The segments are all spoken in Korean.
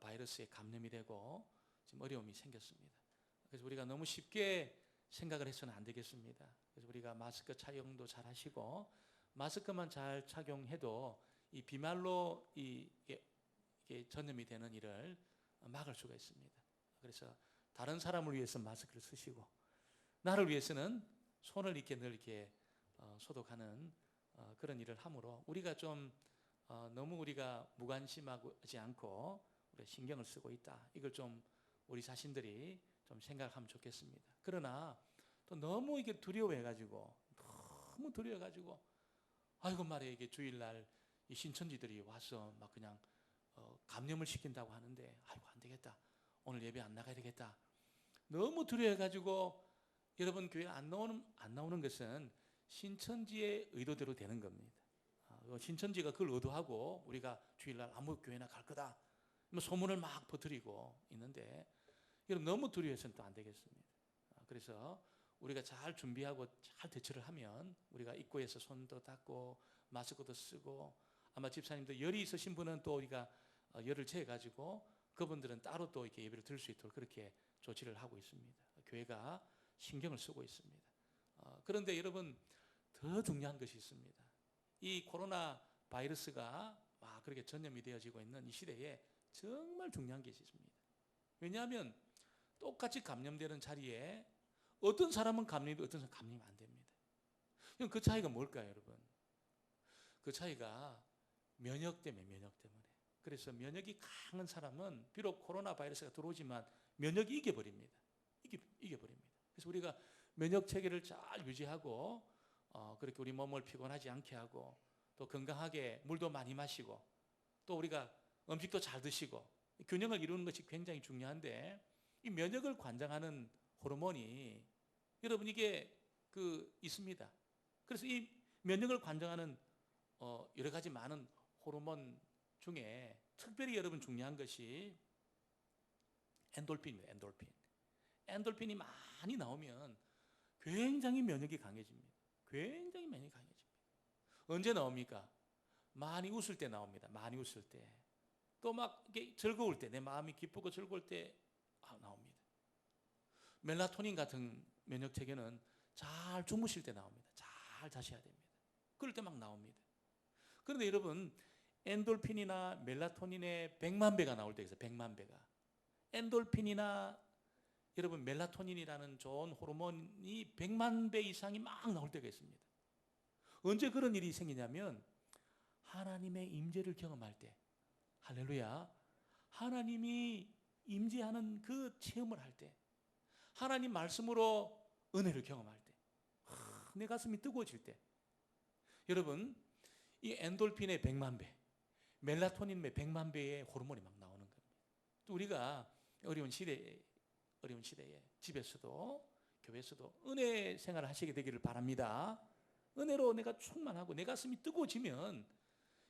바이러스에 감염이 되고 지금 어려움이 생겼습니다. 그래서 우리가 너무 쉽게 생각을 해서는 안 되겠습니다. 그래서 우리가 마스크 착용도 잘 하시고, 마스크만 잘 착용해도 이 비말로 이게 전염이 되는 일을 막을 수가 있습니다. 그래서 다른 사람을 위해서 마스크를 쓰시고, 나를 위해서는 손을 이렇게 늘 이렇게 소독하는 그런 일을 함으로 우리가 좀 너무 우리가 무관심하지 않고 우리가 신경을 쓰고 있다. 이걸 좀 우리 자신들이 좀 생각하면 좋겠습니다. 그러나 또 너무 이게 두려워해가지고, 아이고 말이야, 이게 주일날 이 신천지들이 와서 막 그냥 감염을 시킨다고 하는데, 아이고 안 되겠다, 오늘 예배 안 나가야 되겠다, 너무 두려워해가지고 여러분 교회 안 나오는 것은 신천지의 의도대로 되는 겁니다. 신천지가 그걸 의도하고 우리가 주일날 아무 교회나 갈 거다, 뭐 소문을 막 퍼뜨리고 있는데, 여러분 너무 두려워해서는 또 안 되겠습니다. 그래서 우리가 잘 준비하고 잘 대처를 하면, 우리가 입구에서 손도 닦고 마스크도 쓰고, 아마 집사님도 열이 있으신 분은 또 우리가 열을 재가지고 그분들은 따로 또 이렇게 예배를 드릴 수 있도록 그렇게 조치를 하고 있습니다. 교회가 신경을 쓰고 있습니다. 그런데 여러분 더 중요한 것이 있습니다. 이 코로나 바이러스가 막 그렇게 전염이 되어지고 있는 이 시대에 정말 중요한 것이 있습니다. 왜냐하면 똑같이 감염되는 자리에 어떤 사람은 감염이, 어떤 사람은 감염이 안 됩니다. 그럼 그 차이가 뭘까요, 여러분? 그 차이가 면역 때문에. 그래서 면역이 강한 사람은 비록 코로나 바이러스가 들어오지만 면역이 이겨버립니다. 이겨버립니다. 그래서 우리가 면역 체계를 잘 유지하고, 그렇게 우리 몸을 피곤하지 않게 하고, 또 건강하게 물도 많이 마시고, 또 우리가 음식도 잘 드시고, 균형을 이루는 것이 굉장히 중요한데, 이 면역을 관장하는 호르몬이 여러분 이게 있습니다. 그래서 이 면역을 관장하는 여러 가지 많은 호르몬 중에 특별히 여러분 중요한 것이 엔돌핀입니다. 엔돌핀이 많이 나오면 굉장히 면역이 강해집니다. 언제 나옵니까? 많이 웃을 때 나옵니다. 많이 웃을 때. 또 막 즐거울 때, 내 마음이 기쁘고 즐거울 때 나옵니다. 멜라토닌 같은 면역 체계는 잘 주무실 때 나옵니다. 잘 자셔야 됩니다. 그럴 때 막 나옵니다. 그런데 여러분 엔돌핀이나 멜라토닌의 100만 배가 나올 때가 있어요. 100만 배가. 엔돌핀이나 여러분 멜라토닌이라는 좋은 호르몬이 100만 배 이상이 막 나올 때가 있습니다. 언제 그런 일이 생기냐면 하나님의 임재를 경험할 때, 할렐루야, 하나님이 임재하는 그 체험을 할 때, 하나님 말씀으로 은혜를 경험할 때, 내 가슴이 뜨거워질 때, 여러분 이 엔돌핀의 100만 배, 멜라토닌의 100만 배의 호르몬이 막 나오는 겁니다. 또 우리가 어려운 시대에 집에서도 교회에서도 은혜 생활을 하시게 되기를 바랍니다. 은혜로 내가 충만하고 내 가슴이 뜨거워지면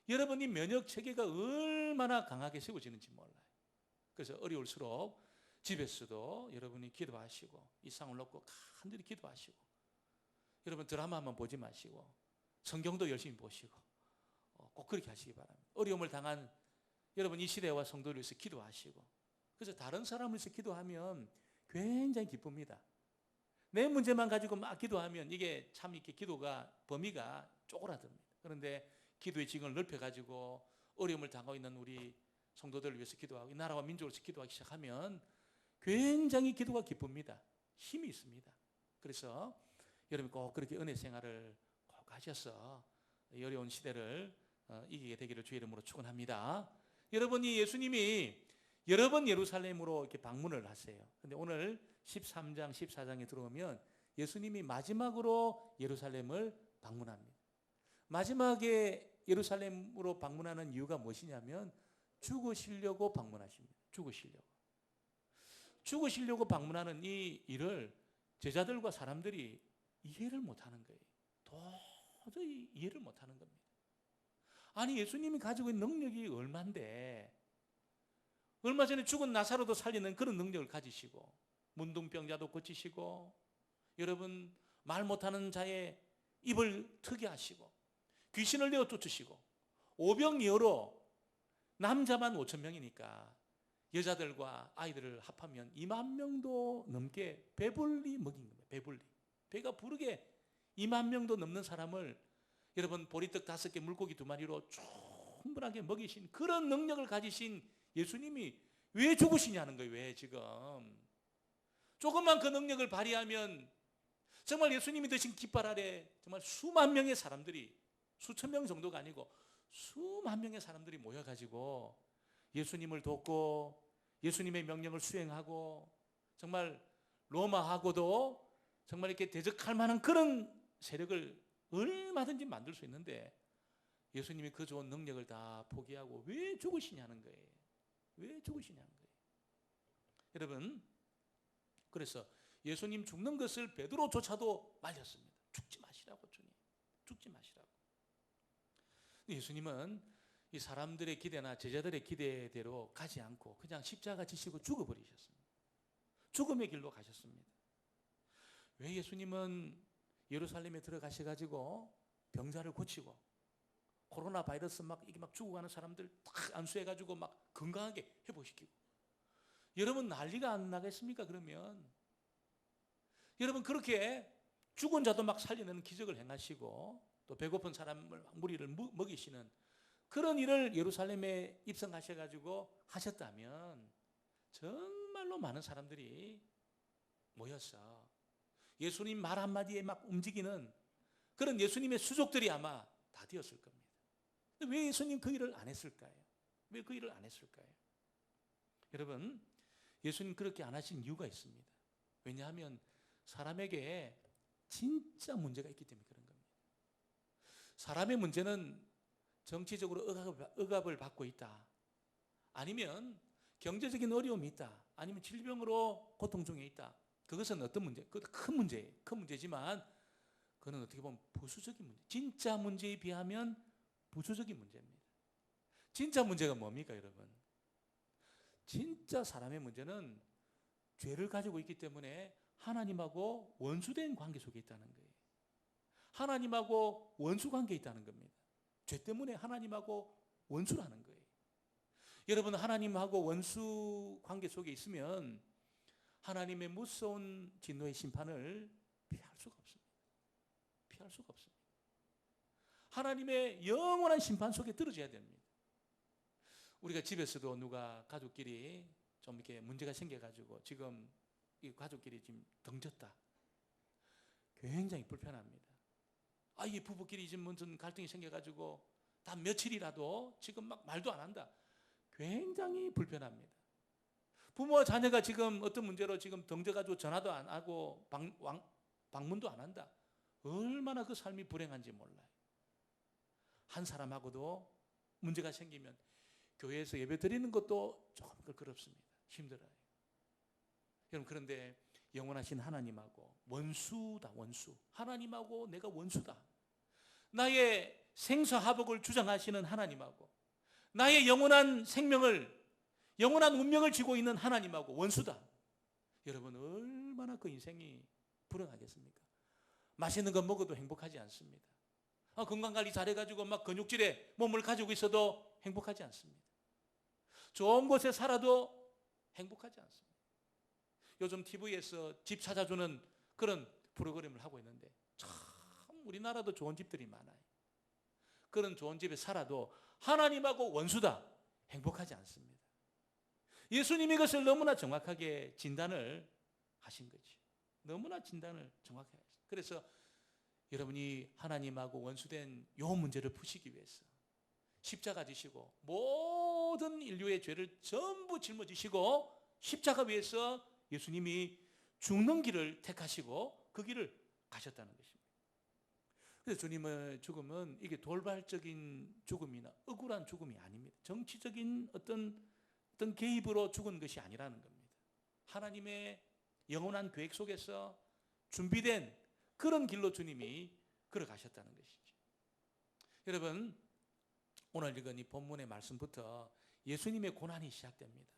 여러분이 면역 체계가 얼마나 강하게 세워지는지 몰라요. 그래서 어려울수록 집에서도 여러분이 기도하시고, 이 상을 놓고 간절히 기도하시고, 여러분 드라마만 보지 마시고 성경도 열심히 보시고 꼭 그렇게 하시기 바랍니다. 어려움을 당한 여러분 이 시대와 성도를 위해서 기도하시고, 그래서 다른 사람을 위해서 기도하면 굉장히 기쁩니다. 내 문제만 가지고 막 기도하면 이게 참 이렇게 기도가 범위가 쪼그라듭니다. 그런데 기도의 지경을 넓혀가지고 어려움을 당하고 있는 우리 성도들을 위해서 기도하고 이 나라와 민족을 위해서 기도하기 시작하면 굉장히 기도가 기쁩니다. 힘이 있습니다. 그래서 여러분 꼭 그렇게 은혜 생활을 꼭 하셔서 이 어려운 시대를 이기게 되기를 주의 이름으로 축원합니다. 여러분이 예수님이 여러 번 예루살렘으로 이렇게 방문을 하세요. 근데 오늘 13장, 14장에 들어오면 예수님이 마지막으로 예루살렘을 방문합니다. 마지막에 예루살렘으로 방문하는 이유가 무엇이냐면 죽으시려고 방문하십니다. 죽으시려고 방문하는 이 일을 제자들과 사람들이 이해를 못하는 거예요. 도저히 이해를 못하는 겁니다. 아니 예수님이 가지고 있는 능력이 얼만데, 얼마 전에 죽은 나사로도 살리는 그런 능력을 가지시고, 문둥병자도 고치시고, 여러분 말 못하는 자의 입을 트게 하시고, 귀신을 내어 쫓으시고, 오병이어로 남자만 5,000명이니까 여자들과 아이들을 합하면 2만 명도 넘게 배불리 먹인 겁니다. 배불리. 배가 부르게 2만 명도 넘는 사람을 여러분 보리떡 5개 물고기 2마리로 충분하게 먹이신 그런 능력을 가지신 예수님이 왜 죽으시냐는 거예요. 왜 지금 조금만 그 능력을 발휘하면 정말 예수님이 드신 깃발 아래 정말 수만 명의 사람들이, 수천 명 정도가 아니고 수만 명의 사람들이 모여가지고 예수님을 돕고 예수님의 명령을 수행하고 정말 로마하고도 정말 이렇게 대적할 만한 그런 세력을 얼마든지 만들 수 있는데 예수님이 그 좋은 능력을 다 포기하고 왜 죽으시냐는 거예요. 왜 죽으시냐는 거예요. 여러분, 그래서 예수님 죽는 것을 베드로조차도 말렸습니다. 죽지 마시라고, 주님. 죽지 마시라고. 예수님은 이 사람들의 기대나 제자들의 기대대로 가지 않고 그냥 십자가 지시고 죽어버리셨습니다. 죽음의 길로 가셨습니다. 왜 예수님은 예루살렘에 들어가셔가지고 병자를 고치고 코로나 바이러스 이게 죽어가는 사람들 딱 안수해가지고 막 건강하게 회복시키고, 여러분 난리가 안 나겠습니까? 그러면 여러분 그렇게 죽은 자도 막 살려내는 기적을 행하시고 또 배고픈 사람을 무리를 먹이시는 그런 일을 예루살렘에 입성하셔가지고 하셨다면 정말로 많은 사람들이 모여서 예수님 말 한마디에 막 움직이는 그런 예수님의 수족들이 아마 다 되었을 겁니다. 왜 예수님 그 일을 안 했을까요? 왜 그 일을 안 했을까요? 여러분, 예수님 그렇게 안 하신 이유가 있습니다. 왜냐하면 사람에게 진짜 문제가 있기 때문에 그런 겁니다. 사람의 문제는 정치적으로 억압을 받고 있다, 아니면 경제적인 어려움이 있다, 아니면 질병으로 고통 중에 있다. 그것은 어떤 문제? 그것도 큰 문제예요. 큰 문제지만 그거는 어떻게 보면 부수적인 문제. 진짜 문제에 비하면 부수적인 문제입니다. 진짜 문제가 뭡니까, 여러분? 진짜 사람의 문제는 죄를 가지고 있기 때문에 하나님하고 원수된 관계 속에 있다는 거예요. 하나님하고 원수 관계에 있다는 겁니다. 죄 때문에 하나님하고 원수라는 거예요. 여러분, 하나님하고 원수 관계 속에 있으면 하나님의 무서운 진노의 심판을 피할 수가 없습니다. 피할 수가 없습니다. 하나님의 영원한 심판 속에 떨어져야 됩니다. 우리가 집에서도 누가 가족끼리 좀 이렇게 문제가 생겨가지고 지금 이 가족끼리 지금 등졌다, 굉장히 불편합니다. 이 부부끼리 지금 무슨 갈등이 생겨가지고 다 며칠이라도 지금 막 말도 안 한다, 굉장히 불편합니다. 부모와 자녀가 지금 어떤 문제로 지금 등져가지고 전화도 안 하고 방문도 안 한다, 얼마나 그 삶이 불행한지 몰라요. 한 사람하고도 문제가 생기면 교회에서 예배 드리는 것도 조금 껄끄럽습니다. 힘들어요. 여러분, 그런데 영원하신 하나님하고 원수다, 원수. 하나님하고 내가 원수다. 나의 생사화복을 주장하시는 하나님하고 나의 영원한 생명을, 영원한 운명을 쥐고 있는 하나님하고 원수다. 여러분, 얼마나 그 인생이 불행하겠습니까? 맛있는 거 먹어도 행복하지 않습니다. 건강관리 잘해가지고 막 근육질에 몸을 가지고 있어도 행복하지 않습니다. 좋은 곳에 살아도 행복하지 않습니다. 요즘 TV에서 집 찾아주는 그런 프로그램을 하고 있는데 참 우리나라도 좋은 집들이 많아요. 그런 좋은 집에 살아도 하나님하고 원수다, 행복하지 않습니다. 예수님이 그것을 너무나 정확하게 진단을 하신 거지. 너무나 진단을 정확하게 하셨어요. 그래서 여러분이 하나님하고 원수된 이 문제를 푸시기 위해서 십자가 지시고 모든 인류의 죄를 전부 짊어지시고 십자가 위에서 예수님이 죽는 길을 택하시고 그 길을 가셨다는 것입니다. 그래서 주님의 죽음은 이게 돌발적인 죽음이나 억울한 죽음이 아닙니다. 정치적인 어떤 개입으로 죽은 것이 아니라는 겁니다. 하나님의 영원한 계획 속에서 준비된 그런 길로 주님이 걸어가셨다는 것이죠. 여러분, 오늘 읽은 이 본문의 말씀부터 예수님의 고난이 시작됩니다.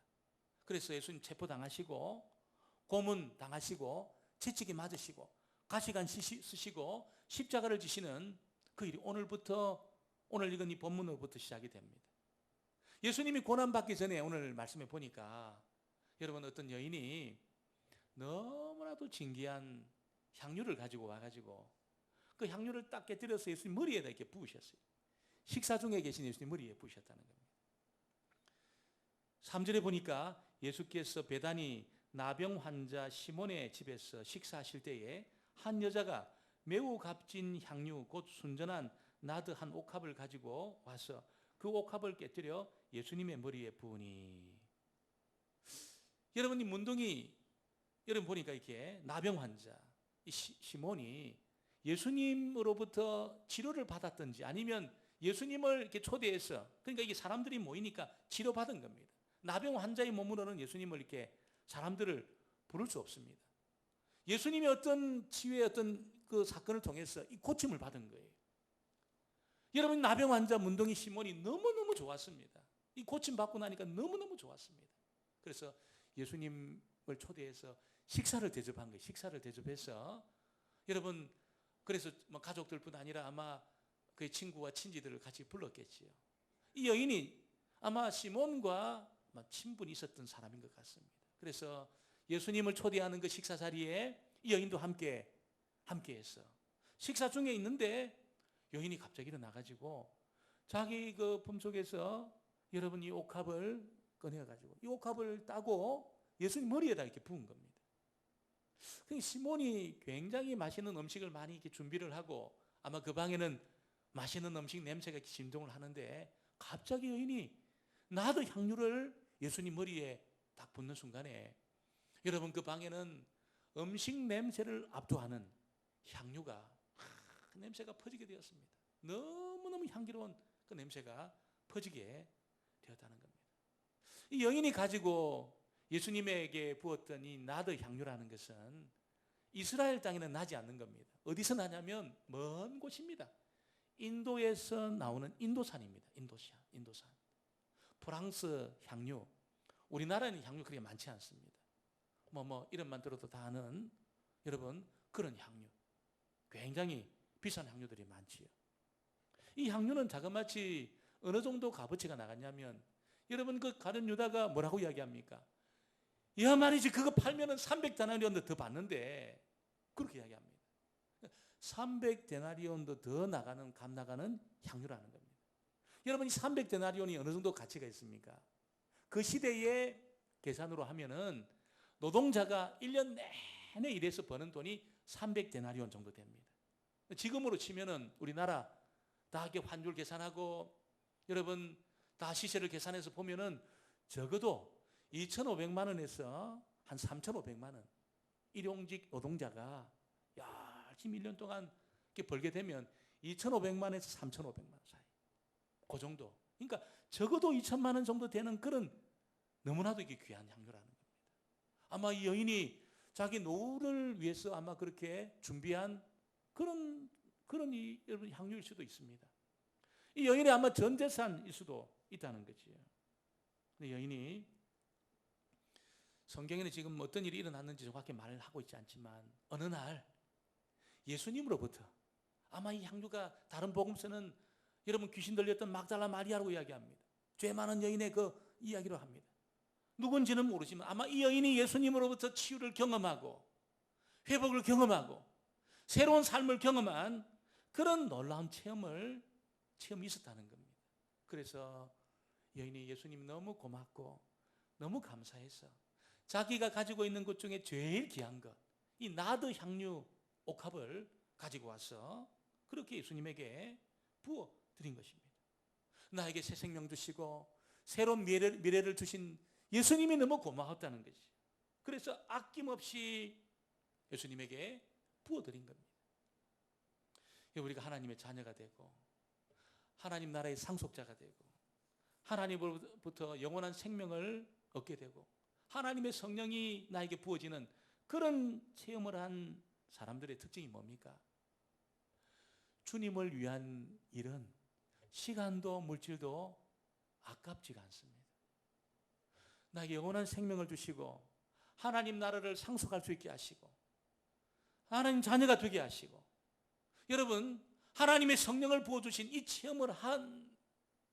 그래서 예수님 체포당하시고 고문 당하시고 채찍에 맞으시고 가시관 쓰시고 십자가를 지시는 그 일이 오늘 읽은 이 본문으로부터 시작이 됩니다. 예수님이 고난받기 전에 오늘 말씀해 보니까 여러분 어떤 여인이 너무나도 진귀한 향유를 가지고 와가지고 그 향유를 딱 깨뜨려서 예수님 머리에다 이렇게 부으셨어요. 식사 중에 계신 예수님 머리에 부으셨다는 겁니다. 3절에 보니까 예수께서 베다니 나병 환자 시몬의 집에서 식사하실 때에 한 여자가 매우 값진 향유 곧 순전한 나드 한 옥합을 가지고 와서 그 옥합을 깨뜨려 예수님의 머리에 부으니. 여러분 이 문둥이 여러분 보니까 이렇게 나병 환자 이 시몬이 예수님으로부터 치료를 받았든지 아니면 예수님을 이렇게 초대해서 그러니까 이게 사람들이 모이니까 치료받은 겁니다. 나병 환자의 몸으로는 예수님을 이렇게 사람들을 부를 수 없습니다. 예수님이 어떤 치유의 어떤 그 사건을 통해서 이 고침을 받은 거예요. 여러분 나병 환자 문둥이 시몬이 너무너무 좋았습니다. 이 고침 받고 나니까 너무너무 좋았습니다. 그래서 예수님을 초대해서 식사를 대접한 거예요. 식사를 대접해서 여러분 그래서 뭐 가족들뿐 아니라 아마 그의 친구와 친지들을 같이 불렀겠지요. 이 여인이 아마 시몬과 친분이 있었던 사람인 것 같습니다. 그래서 예수님을 초대하는 그 식사 자리에 이 여인도 함께해서 식사 중에 있는데 여인이 갑자기 일어나가지고 자기 그 품속에서 여러분 이 옥합을 꺼내가지고 이 옥합을 따고 예수님 머리에다 이렇게 부은 겁니다. 시몬이 굉장히 맛있는 음식을 많이 이렇게 준비를 하고 아마 그 방에는 맛있는 음식 냄새가 이렇게 진동을 하는데 갑자기 여인이 나도 향유를 예수님 머리에 딱 붓는 순간에 여러분 그 방에는 음식 냄새를 압도하는 향유가 그 냄새가 퍼지게 되었습니다. 너무너무 향기로운 그 냄새가 퍼지게 되었다는 겁니다. 이 여인이 가지고 예수님에게 부었던 이 나드 향유라는 것은 이스라엘 땅에는 나지 않는 겁니다. 어디서 나냐면 먼 곳입니다. 인도에서 나오는 인도산입니다. 인도산. 프랑스 향유. 우리나라에는 향유 그렇게 많지 않습니다. 이름만 들어도 다 아는 여러분 그런 향유. 굉장히 비싼 향유들이 많지요. 이 향유는 자그마치 어느 정도 값어치가 나갔냐면 여러분 그 가룟 유다가 뭐라고 이야기합니까? 야 말이지 그거 팔면은 300데나리온도 더 받는데 그렇게 이야기합니다. 300데나리온도 더 나가는 값 나가는 향유라는 겁니다. 여러분 이 300데나리온이 어느 정도 가치가 있습니까? 그 시대의 계산으로 하면은 노동자가 1년 내내 일해서 버는 돈이 300데나리온 정도 됩니다. 지금으로 치면은 우리나라 다 이렇게 환율 계산하고 여러분 다 시세를 계산해서 보면은 적어도 2,500만 원에서 한 3,500만 원 일용직 노동자가 열심히 1년 동안 이렇게 벌게 되면 2,500만 원에서 3,500만 원 사이 그 정도. 그러니까 적어도 2,000만 원 정도 되는 그런 너무나도 이게 귀한 향유라는 겁니다. 아마 이 여인이 자기 노후를 위해서 아마 그렇게 준비한 그런 이 여러분 향유일 수도 있습니다. 이 여인이 아마 전 재산일 수도 있다는 거지요. 근데 여인이 성경에는 지금 어떤 일이 일어났는지 정확히 말을 하고 있지 않지만 어느 날 예수님으로부터 아마 이 향유가 다른 복음서는 여러분 귀신 들렸던 막달라 마리아라고 이야기합니다. 죄 많은 여인의 그 이야기로 합니다. 누군지는 모르지만 아마 이 여인이 예수님으로부터 치유를 경험하고 회복을 경험하고 새로운 삶을 경험한 그런 놀라운 체험이 있었다는 겁니다. 그래서 여인이 예수님 너무 고맙고 너무 감사해서 자기가 가지고 있는 것 중에 제일 귀한 것, 이 나드 향유 옥합을 가지고 와서 그렇게 예수님에게 부어 드린 것입니다. 나에게 새 생명 주시고 새로운 미래를 주신 예수님이 너무 고마웠다는 것이죠. 그래서 아낌없이 예수님에게 부어 드린 겁니다. 우리가 하나님의 자녀가 되고 하나님 나라의 상속자가 되고 하나님으로부터 영원한 생명을 얻게 되고 하나님의 성령이 나에게 부어지는 그런 체험을 한 사람들의 특징이 뭡니까? 주님을 위한 일은 시간도 물질도 아깝지가 않습니다. 나에게 영원한 생명을 주시고 하나님 나라를 상속할 수 있게 하시고 하나님 자녀가 되게 하시고 여러분 하나님의 성령을 부어주신 이 체험을 한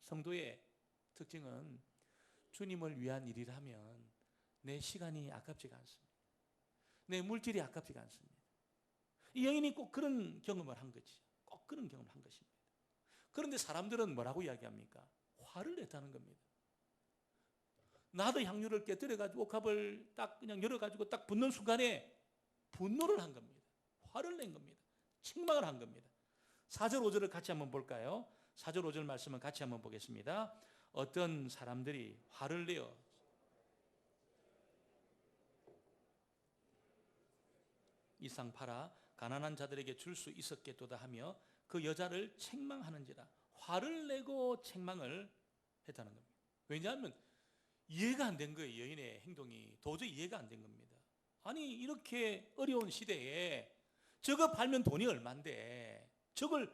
성도의 특징은 주님을 위한 일이라면 내 시간이 아깝지가 않습니다. 내 물질이 아깝지가 않습니다. 이 여인이 꼭 그런 경험을 한 거지. 꼭 그런 경험을 한 것입니다. 그런데 사람들은 뭐라고 이야기합니까? 화를 냈다는 겁니다. 나도 향유를 깨뜨려가지고 옥합을 딱 그냥 열어가지고 딱 붓는 순간에 분노를 한 겁니다. 화를 낸 겁니다. 책망을 한 겁니다. 4절 5절을 같이 한번 볼까요? 4절 5절 말씀을 같이 한번 보겠습니다. 어떤 사람들이 화를 내어 이 상 팔아 가난한 자들에게 줄 수 있었겠도다 하며 그 여자를 책망하는지라. 화를 내고 책망을 했다는 겁니다. 왜냐하면 이해가 안 된 거예요. 여인의 행동이 도저히 이해가 안 된 겁니다. 아니 이렇게 어려운 시대에 저거 팔면 돈이 얼만데 저걸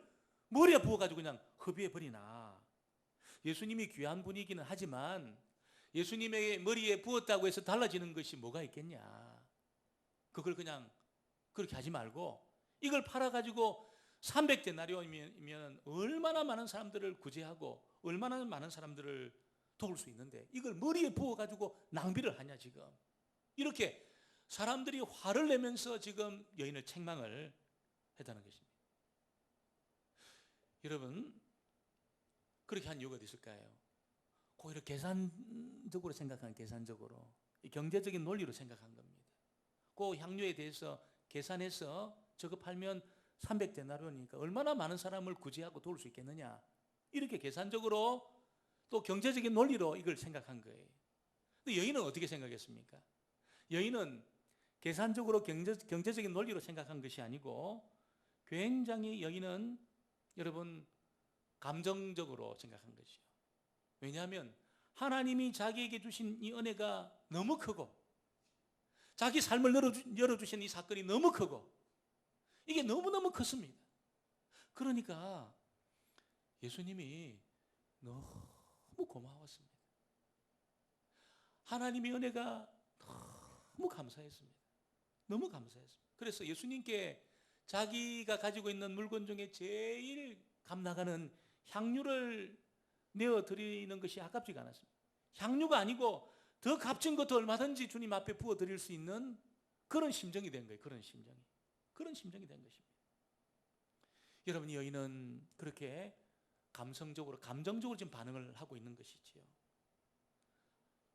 머리에 부어가지고 그냥 허비해 버리나. 예수님이 귀한 분이기는 하지만 예수님의 머리에 부었다고 해서 달라지는 것이 뭐가 있겠냐. 그걸 그냥 그렇게 하지 말고 이걸 팔아가지고 300데나리온이면 얼마나 많은 사람들을 구제하고 얼마나 많은 사람들을 도울 수 있는데 이걸 머리에 부어가지고 낭비를 하냐 지금. 이렇게 사람들이 화를 내면서 지금 여인을 책망을 했다는 것입니다. 여러분 그렇게 한 이유가 어디 있을까요? 오히려 계산적으로 생각한 계산적으로 경제적인 논리로 생각한 겁니다. 그 향료에 대해서 계산해서 저거 팔면 300데나리온이니까 얼마나 많은 사람을 구제하고 도울 수 있겠느냐. 이렇게 계산적으로 또 경제적인 논리로 이걸 생각한 거예요. 근데 여인은 어떻게 생각했습니까? 여인은 계산적으로 경제적인 논리로 생각한 것이 아니고 굉장히 여인은 여러분 감정적으로 생각한 것이요. 왜냐하면 하나님이 자기에게 주신 이 은혜가 너무 크고 자기 삶을 열어주신 이 사건이 너무 크고 이게 너무너무 컸습니다. 그러니까 예수님이 너무 고마웠습니다. 하나님의 은혜가 너무 감사했습니다. 너무 감사했습니다. 그래서 예수님께 자기가 가지고 있는 물건 중에 제일 값나가는 향유를 내어드리는 것이 아깝지가 않았습니다. 향유가 아니고 더 값진 것도 얼마든지 주님 앞에 부어드릴 수 있는 그런 심정이 된 거예요. 그런 심정이 된 것입니다. 여러분 이 여인은 그렇게 감성적으로 감정적으로 지금 반응을 하고 있는 것이지요.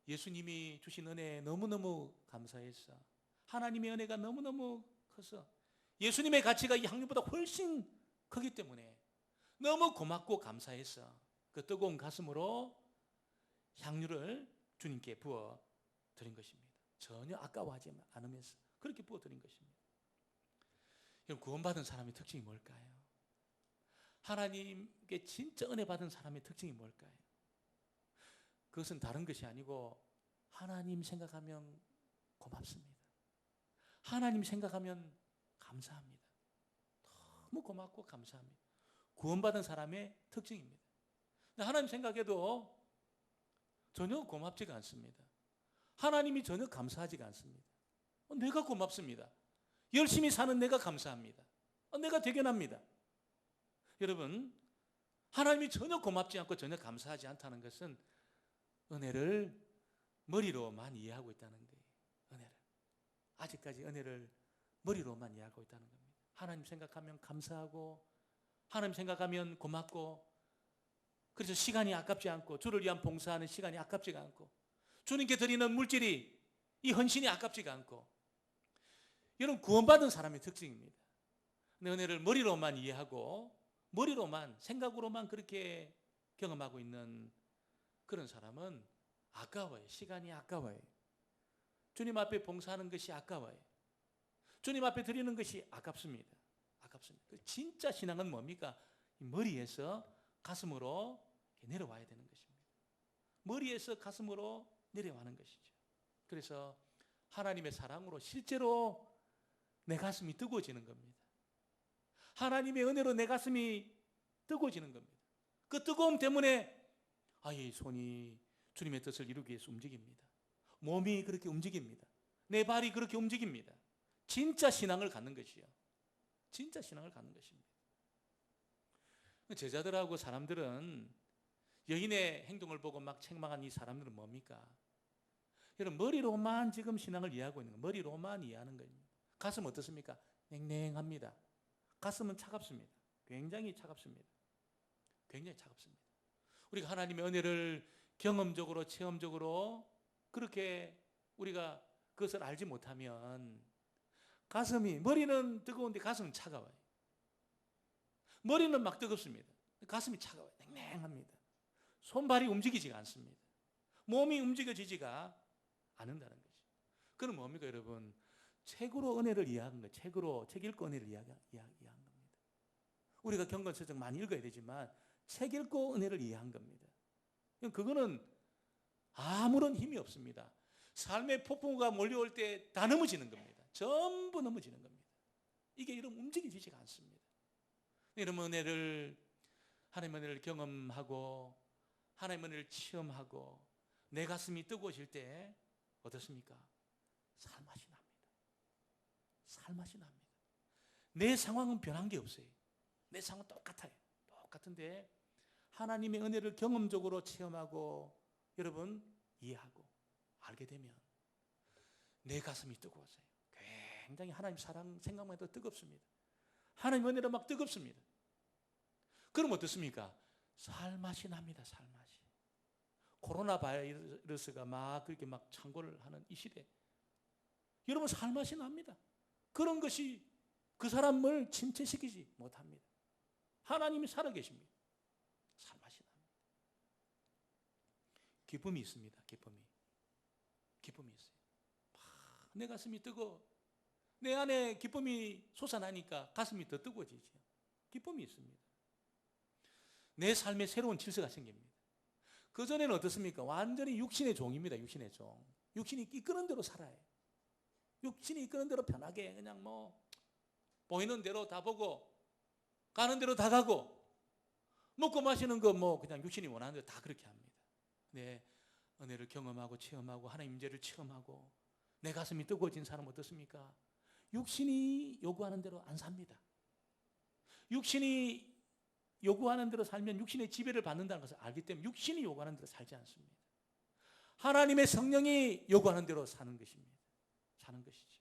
예수님이 주신 은혜에 너무너무 감사했어. 하나님의 은혜가 너무너무 커서 예수님의 가치가 이 향유보다 훨씬 크기 때문에 너무 고맙고 감사했어. 그 뜨거운 가슴으로 향유를 주님께 부어 드린 것입니다. 전혀 아까워하지 않으면서 그렇게 부어 드린 것입니다. 여러분 구원받은 사람의 특징이 뭘까요? 하나님께 진짜 은혜 받은 사람의 특징이 뭘까요? 그것은 다른 것이 아니고 하나님 생각하면 고맙습니다. 하나님 생각하면 감사합니다. 너무 고맙고 감사합니다. 구원받은 사람의 특징입니다. 근데 하나님 생각해도 전혀 고맙지가 않습니다. 하나님이 전혀 감사하지가 않습니다. 내가 고맙습니다. 열심히 사는 내가 감사합니다. 내가 대견합니다. 여러분 하나님이 전혀 고맙지 않고 전혀 감사하지 않다는 것은 은혜를 머리로만 이해하고 있다는 거예요. 은혜를 아직까지 은혜를 머리로만 이해하고 있다는 겁니다. 하나님 생각하면 감사하고 하나님 생각하면 고맙고 그래서 시간이 아깝지 않고 주를 위한 봉사하는 시간이 아깝지가 않고 주님께 드리는 물질이 이 헌신이 아깝지가 않고 이런 구원받은 사람의 특징입니다. 은혜를 머리로만 이해하고 머리로만 생각으로만 그렇게 경험하고 있는 그런 사람은 아까워요. 시간이 아까워요. 주님 앞에 봉사하는 것이 아까워요. 주님 앞에 드리는 것이 아깝습니다. 아깝습니다. 진짜 신앙은 뭡니까? 머리에서 가슴으로 내려와야 되는 것입니다. 머리에서 가슴으로 내려가는 것이죠. 그래서 하나님의 사랑으로 실제로 내 가슴이 뜨거워지는 겁니다. 하나님의 은혜로 내 가슴이 뜨거워지는 겁니다. 그 뜨거움 때문에 이 손이 주님의 뜻을 이루기 위해서 움직입니다. 몸이 그렇게 움직입니다. 내 발이 그렇게 움직입니다. 진짜 신앙을 갖는 것이요. 진짜 신앙을 갖는 것입니다. 제자들하고 사람들은 여인의 행동을 보고 막 책망한 이 사람들은 뭡니까? 여러분, 머리로만 지금 신앙을 이해하고 있는 거예요. 머리로만 이해하는 거예요. 가슴 어떻습니까? 냉랭합니다. 가슴은 차갑습니다. 굉장히 차갑습니다. 굉장히 차갑습니다. 우리가 하나님의 은혜를 경험적으로, 체험적으로 그렇게 우리가 그것을 알지 못하면 가슴이, 머리는 뜨거운데 가슴은 차가워요. 머리는 막 뜨겁습니다. 가슴이 차가워요. 냉랭합니다. 손발이 움직이지가 않습니다. 몸이 움직여지지가 않는다는 거죠. 그럼 뭡니까, 여러분? 책으로 은혜를 이해한 거예요. 책 읽고 은혜를 이해한 겁니다. 우리가 경건서적 많이 읽어야 되지만 책 읽고 은혜를 이해한 겁니다. 그거는 아무런 힘이 없습니다. 삶의 폭풍우가 몰려올 때 다 넘어지는 겁니다. 전부 넘어지는 겁니다. 이게 여러분 움직여지지가 않습니다. 여러분 하나님의 은혜를 경험하고 하나님의 은혜를 체험하고 내 가슴이 뜨거워질 때 어떻습니까? 살맛이 납니다. 살맛이 납니다. 내 상황은 변한 게 없어요. 내 상황은 똑같아요. 똑같은데 하나님의 은혜를 경험적으로 체험하고 여러분 이해하고 알게 되면 내 가슴이 뜨거워져요. 굉장히 하나님 사랑 생각만 해도 뜨겁습니다. 하나님 은혜로 막 뜨겁습니다. 그럼 어떻습니까? 살맛이 납니다. 살맛이. 코로나 바이러스가 막 그렇게 막 창궐을 하는 이 시대, 여러분 살맛이 납니다. 그런 것이 그 사람을 침체시키지 못합니다. 하나님이 살아계십니다. 살맛이 납니다. 기쁨이 있습니다. 기쁨이 있어요. 내 가슴이 뜨거워. 내 안에 기쁨이 솟아나니까 가슴이 더 뜨거워지죠. 기쁨이 있습니다. 내 삶에 새로운 질서가 생깁니다. 그전에는 어떻습니까? 완전히 육신의 종입니다. 육신의 종. 육신이 이끄는 대로 살아요. 육신이 이끄는 대로 편하게 그냥 뭐 보이는 대로 다 보고 가는 대로 다 가고 먹고 마시는 거 뭐 그냥 육신이 원하는 대로 다 그렇게 합니다. 내 은혜를 경험하고 체험하고 하나님 임재를 체험하고 내 가슴이 뜨거워진 사람은 어떻습니까? 육신이 요구하는 대로 안 삽니다. 육신이 요구하는 대로 살면 육신의 지배를 받는다는 것을 알기 때문에 육신이 요구하는 대로 살지 않습니다. 하나님의 성령이 요구하는 대로 사는 것입니다. 사는 것이죠.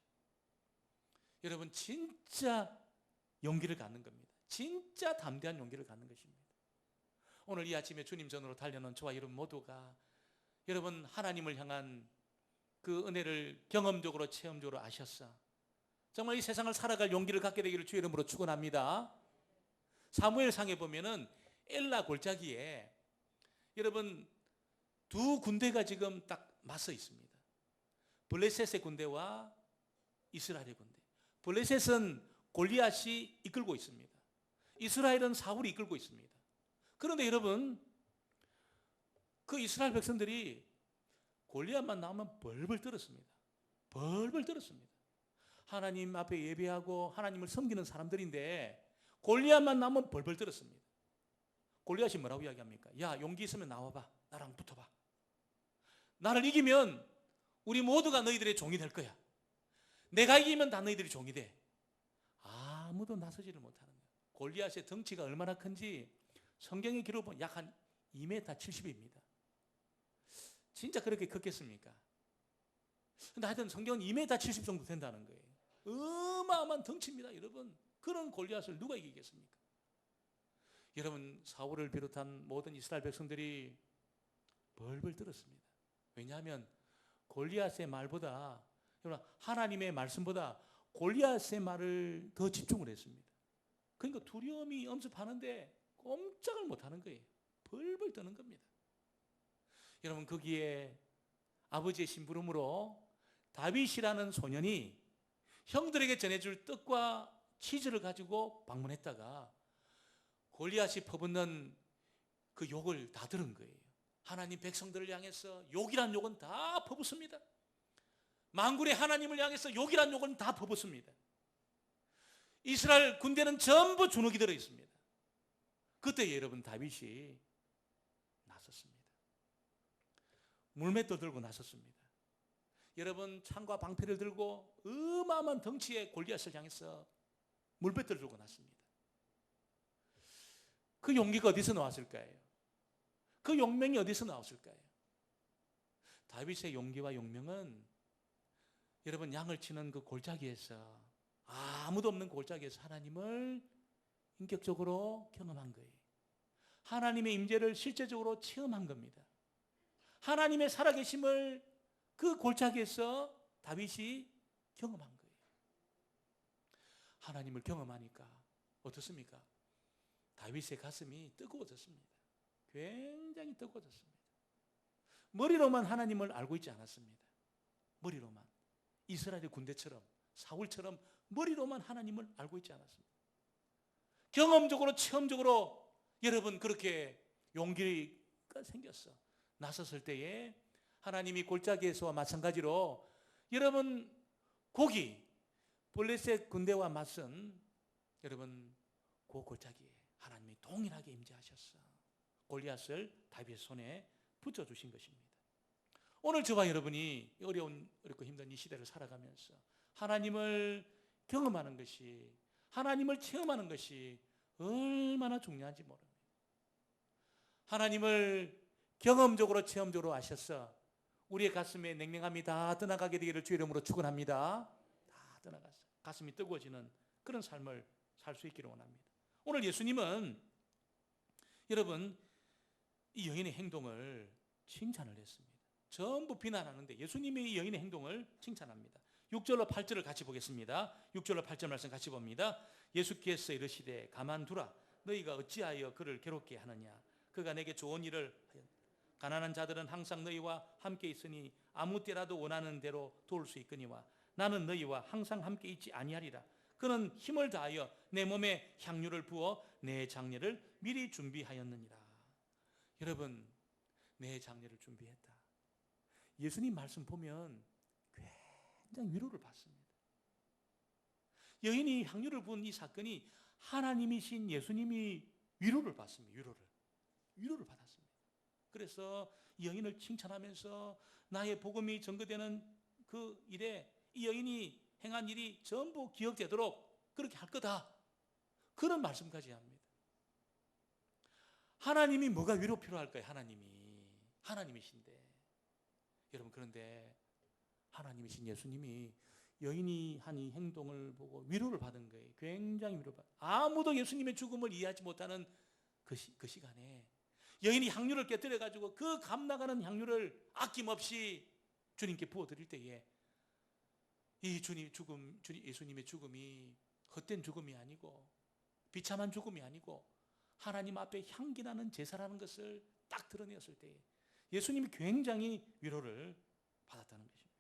여러분 진짜 용기를 갖는 겁니다. 진짜 담대한 용기를 갖는 것입니다. 오늘 이 아침에 주님 전으로 달려는 저와 여러분 모두가 여러분 하나님을 향한 그 은혜를 경험적으로 체험적으로 아셨어. 정말 이 세상을 살아갈 용기를 갖게 되기를 주의 이름으로 축원합니다. 사무엘상에 보면은 엘라 골짜기에 여러분 두 군대가 지금 딱 맞서 있습니다. 블레셋의 군대와 이스라엘의 군대. 블레셋은 골리앗이 이끌고 있습니다. 이스라엘은 사울이 이끌고 있습니다. 그런데 여러분 그 이스라엘 백성들이 골리앗만 나오면 벌벌 떨었습니다. 벌벌 떨었습니다. 하나님 앞에 예배하고 하나님을 섬기는 사람들인데 골리앗만 나오면 벌벌 떨었습니다. 골리앗이 뭐라고 이야기합니까? 야, 용기 있으면 나와봐. 나랑 붙어봐. 나를 이기면 우리 모두가 너희들의 종이 될 거야. 내가 이기면 다 너희들이 종이 돼. 아무도 나서지를 못하는 거예요. 골리앗의 덩치가 얼마나 큰지 성경의 기록 보면 약 한 2m 70입니다. 진짜 그렇게 컸겠습니까? 근데 하여튼 성경은 2m 70 정도 된다는 거예요. 어마어마한 덩치입니다, 여러분. 그런 골리앗을 누가 이기겠습니까? 여러분 사울을 비롯한 모든 이스라엘 백성들이 벌벌 떨었습니다. 왜냐하면 골리앗의 말보다 하나님의 말씀보다 골리앗의 말을 더 집중을 했습니다. 그러니까 두려움이 엄습하는데 꼼짝을 못하는 거예요. 벌벌 떠는 겁니다. 여러분 거기에 아버지의 심부름으로 다윗이라는 소년이 형들에게 전해줄 떡과 치즈를 가지고 방문했다가 골리앗이 퍼붓는 그 욕을 다 들은 거예요. 하나님 백성들을 향해서 욕이란 욕은 다 퍼붓습니다. 만군의 하나님을 향해서 욕이란 욕은 다 퍼붓습니다. 이스라엘 군대는 전부 주눅이 들어 있습니다. 그때 여러분 다윗이 나섰습니다. 물맷돌 들고 나섰습니다. 여러분 창과 방패를 들고 어마어마한 덩치의 골리앗을 향해서 물맷돌 들고 났습니다. 그 용기가 어디서 나왔을까요? 그 용명이 어디서 나왔을까요? 다윗의 용기와 용명은 여러분 양을 치는 그 골짜기에서, 아무도 없는 골짜기에서 하나님을 인격적으로 경험한 거예요. 하나님의 임재를 실제적으로 체험한 겁니다. 하나님의 살아계심을 그 골짜기에서 다윗이 경험한 거예요. 하나님을 경험하니까 어떻습니까? 다윗의 가슴이 뜨거워졌습니다. 굉장히 뜨거워졌습니다. 머리로만 하나님을 알고 있지 않았습니다. 머리로만. 이스라엘 군대처럼, 사울처럼 머리로만 하나님을 알고 있지 않았습니다. 경험적으로, 체험적으로 여러분 그렇게 용기가 생겼어. 나섰을 때에 하나님이 골짜기에서와 마찬가지로 여러분 블레셋 군대와 맞선 여러분 그 골짜기에 하나님이 동일하게 임재하셨어. 골리앗을 다윗의 손에 붙여주신 것입니다. 오늘 저와 여러분이 어렵고 힘든 이 시대를 살아가면서 하나님을 경험하는 것이, 하나님을 체험하는 것이 얼마나 중요한지 모릅니다. 하나님을 경험적으로 체험적으로 아셔서 우리의 가슴에 냉랭함이 다 떠나가게 되기를 주 이름으로 축원합니다. 다 떠나갔어요. 가슴이 뜨거워지는 그런 삶을 살 수 있기를 원합니다. 오늘 예수님은 여러분 이 여인의 행동을 칭찬을 했습니다. 전부 비난하는데 예수님이 이 여인의 행동을 칭찬합니다. 6절로 8절을 같이 보겠습니다. 6절로 8절 말씀 같이 봅니다. 예수께서 이르시되 가만두라. 너희가 어찌하여 그를 괴롭게 하느냐. 그가 내게 좋은 일을 하였다. 가난한 자들은 항상 너희와 함께 있으니 아무 때라도 원하는 대로 도울 수 있거니와 나는 너희와 항상 함께 있지 아니하리라. 그는 힘을 다하여 내 몸에 향유를 부어 내 장례를 미리 준비하였느니라. 여러분, 내 장례를 준비했다. 예수님 말씀 보면 굉장히 위로를 받습니다. 여인이 향유를 부은 이 사건이 하나님이신 예수님이 위로를 받습니다. 위로를 받았습니다. 그래서 이 여인을 칭찬하면서 나의 복음이 전거되는 그 일에 이 여인이 행한 일이 전부 기억되도록 그렇게 할 거다. 그런 말씀까지 합니다. 하나님이 뭐가 위로 필요할까요? 하나님이신데. 여러분, 그런데 하나님이신 예수님이 여인이 한 이 행동을 보고 위로를 받은 거예요. 굉장히 위로를 받은. 아무도 예수님의 죽음을 이해하지 못하는 그 시간에 여인이 향유를 깨뜨려 가지고 그 감 나가는 향유를 아낌없이 주님께 부어드릴 때에 이 예수님의 죽음이 헛된 죽음이 아니고 비참한 죽음이 아니고 하나님 앞에 향기나는 제사라는 것을 딱 드러냈을 때에 예수님이 굉장히 위로를 받았다는 것입니다.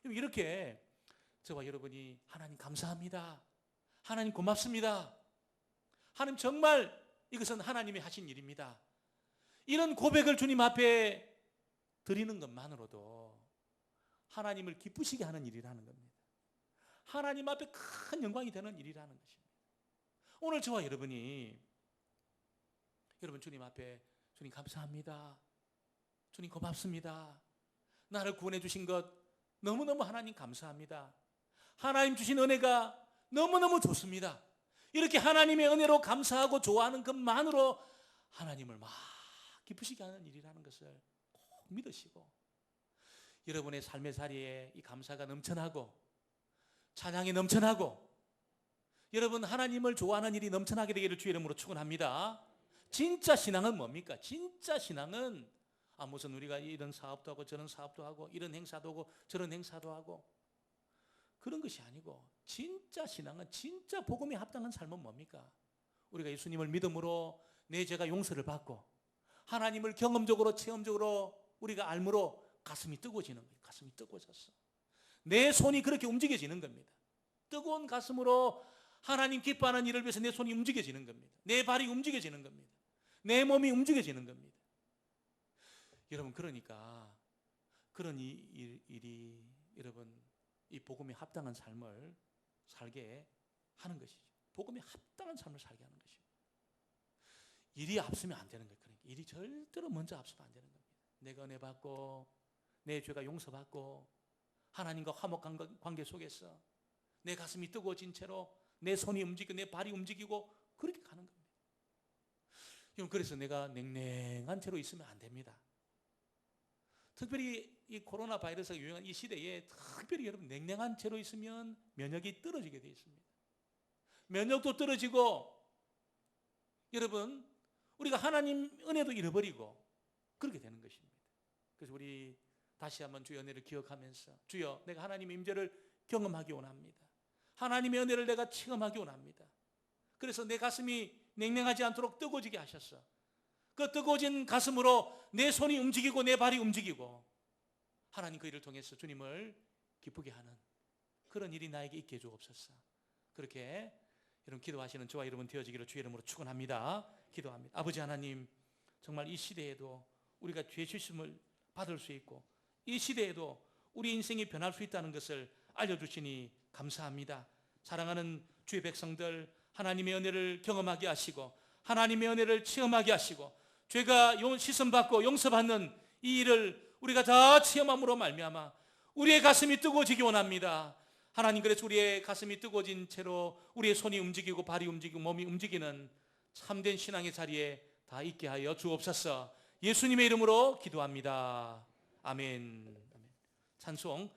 이렇게 저와 여러분이 하나님 감사합니다. 하나님 고맙습니다. 하나님 정말 이것은 하나님이 하신 일입니다. 이런 고백을 주님 앞에 드리는 것만으로도 하나님을 기쁘시게 하는 일이라는 겁니다. 하나님 앞에 큰 영광이 되는 일이라는 것입니다. 오늘 저와 여러분이 여러분 주님 앞에 주님 감사합니다. 주님 고맙습니다. 나를 구원해 주신 것 너무너무 하나님 감사합니다. 하나님 주신 은혜가 너무너무 좋습니다. 이렇게 하나님의 은혜로 감사하고 좋아하는 것만으로 하나님을 막 기쁘시게 하는 일이라는 것을 꼭 믿으시고 여러분의 삶의 자리에 이 감사가 넘쳐나고 찬양이 넘쳐나고 여러분 하나님을 좋아하는 일이 넘쳐나게 되기를 주의 이름으로 축원합니다. 진짜 신앙은 뭡니까? 진짜 신앙은 무슨 우리가 이런 사업도 하고 저런 사업도 하고 이런 행사도 하고 저런 행사도 하고 그런 것이 아니고 진짜 신앙은 진짜 복음에 합당한 삶은 뭡니까? 우리가 예수님을 믿음으로 내 죄가 용서를 받고 하나님을 경험적으로 체험적으로 우리가 알므로 가슴이 뜨거워지는 거예요. 가슴이 뜨거워졌어. 내 손이 그렇게 움직여지는 겁니다. 뜨거운 가슴으로 하나님 기뻐하는 일을 위해서 내 손이 움직여지는 겁니다. 내 발이 움직여지는 겁니다. 내 몸이 움직여지는 겁니다. 여러분 그러니까 그런 일이 여러분 이 복음에 합당한 삶을 살게 하는 것이죠. 복음에 합당한 삶을 살게 하는 것이죠. 일이 앞서면 안 되는 거예요. 그러니까 일이 절대로 먼저 앞서면 안 되는 겁니다. 내가 은혜 받고 내 죄가 용서받고 하나님과 화목한 관계 속에서 내 가슴이 뜨거워진 채로 내 손이 움직이고 내 발이 움직이고 그렇게 가는 겁니다. 그래서 내가 냉랭한 채로 있으면 안 됩니다. 특별히 이 코로나 바이러스가 유행한 이 시대에 특별히 여러분 냉랭한 채로 있으면 면역이 떨어지게 되어 있습니다. 면역도 떨어지고 여러분 우리가 하나님 은혜도 잃어버리고 그렇게 되는 것입니다. 그래서 우리 다시 한번 주의 은혜를 기억하면서 주여 내가 하나님의 임재를 경험하기 원합니다. 하나님의 은혜를 내가 체험하기 원합니다. 그래서 내 가슴이 냉랭하지 않도록 뜨거워지게 하셨어. 그 뜨거워진 가슴으로 내 손이 움직이고 내 발이 움직이고 하나님 그 일을 통해서 주님을 기쁘게 하는 그런 일이 나에게 있게 해주옵소서. 그렇게 여러분 기도하시는 저와 여러분 되어지기를 주의 이름으로 축원합니다. 기도합니다. 아버지 하나님, 정말 이 시대에도 우리가 죄 씻음을 받을 수 있고 이 시대에도 우리 인생이 변할 수 있다는 것을 알려주시니 감사합니다. 사랑하는 주의 백성들 하나님의 은혜를 경험하게 하시고 하나님의 은혜를 체험하게 하시고 죄가 씻음받고 용서받는 이 일을 우리가 다 체험함으로 말미암아 우리의 가슴이 뜨거워지기 원합니다. 하나님, 그래서 우리의 가슴이 뜨거워진 채로 우리의 손이 움직이고 발이 움직이고 몸이 움직이는 참된 신앙의 자리에 다 있게 하여 주옵소서. 예수님의 이름으로 기도합니다. 아멘. 찬송